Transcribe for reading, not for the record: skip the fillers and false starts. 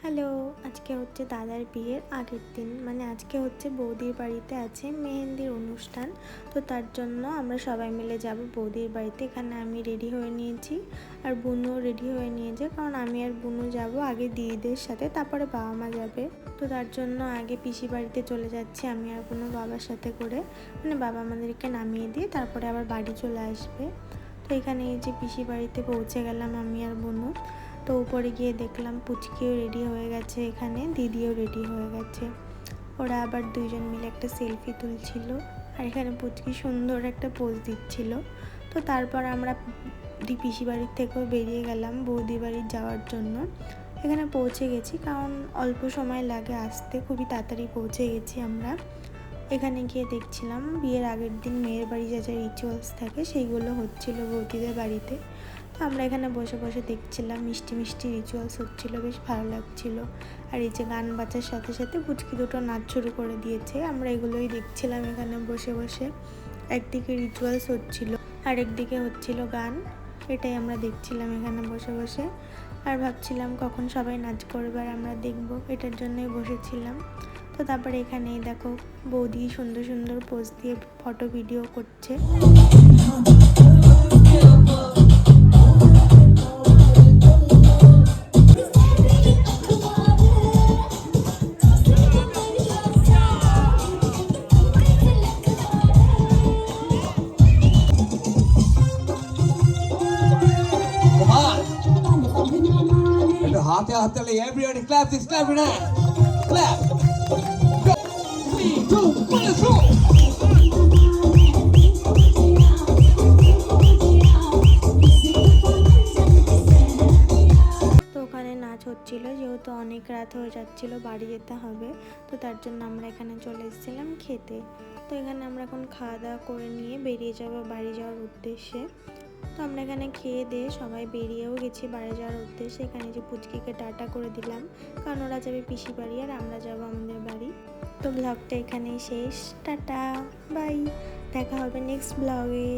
Hello, আজকে হচ্ছে দাদার বিয়ের আগের দিন, মানে আজকে হচ্ছে বৌদির বাড়িতে আছে মেহেন্দির অনুষ্ঠান। তো তার জন্য আমরা সবাই মিলে যাব বৌদির বাড়িতে। এখানে আমি রেডি হয়ে নিয়েছি আর বুনুও রেডি হয়ে নিয়েছে, কারণ আমি আর বুনু যাব আগে দিদিদের সাথে, তারপরে বাবা মা যাবে। তো তার জন্য আগে পিসি বাড়িতে চলে যাচ্ছি আমি আর বুনু বাবার সাথে করে, মানে বাবা আমাদেরকে নামিয়ে দিয়ে তারপরে আবার বাড়ি চলে আসবে। তো এখানে এই যে পিসি বাড়িতে পৌঁছে গেলাম আমি আর বুনু। তো উপরে গিয়ে দেখলাম পুচকিও রেডি হয়ে গেছে, এখানে দিদিও রেডি হয়ে গেছে। ওরা আবার দুইজন মিলে একটা সেলফি তুলছিল আর এখানে পুচকি সুন্দর একটা পোজ দিচ্ছিল। তো তারপর আমরা পিসি বাড়ির থেকেও বেরিয়ে গেলাম বৌদি বাড়ি যাওয়ার জন্য। এখানে পৌঁছে গেছি, কারণ অল্প সময় লাগে আসতে, খুবই তাড়াতাড়ি পৌঁছে গেছি আমরা। এখানে গিয়ে দেখছিলাম বিয়ের আগের দিন মেয়ের বাড়ি যা যা রিচুয়ালস থাকে সেইগুলো হচ্ছিল বৌদিদের বাড়িতে। তো আমরা এখানে বসে বসে দেখছিলাম, মিষ্টি মিষ্টি রিচুয়ালস হচ্ছিল, বেশ ভালো লাগছিল। আর এই যে গান বাজার সাথে সাথে পুচকি দুটো নাচ শুরু করে দিয়েছে, আমরা এগুলোই দেখছিলাম এখানে বসে বসে। একদিকে রিচুয়ালস হচ্ছিল আর একদিকে হচ্ছিল গান, এটাই আমরা দেখছিলাম এখানে বসে বসে। আর ভাবছিলাম কখন সবাই নাচ করবে আর আমরা দেখবো, এটার জন্যই বসেছিলাম। তো তারপরে এখানেই দেখো বৌদি সুন্দর সুন্দর পোজ দিয়ে ফটো ভিডিও করছে। হাতে হাতে everybody clap this clap it up clap 3 2 1 let's go। তো ওখানে নাচ হচ্ছিল, যেহেতু অনেক রাত হয়ে যাচ্ছিল বাড়ি যেতে হবে, তো তার জন্য আমরা এখানে চলে এসেছিলাম খেতে। তো এখানে আমরা এখন খাওয়া দাওয়া করে নিয়ে বেরিয়ে যাবো বাড়ি যাওয়ার উদ্দেশ্যে। তো আমরা এখানে খেয়ে দিয়ে সবাই বেরিয়েও গেছি বাড়ি যাওয়ার উদ্দেশ্যে। এখানে যে পুচকিকে টাটা করে দিলাম, কারণ ওরা যাবে পিসি বাড়ি আর আমরা যাবো আমাদের বাড়ি। তো ব্লগটা এখানেই শেষ, টাটা বাই, দেখা হবে নেক্সট ব্লগে।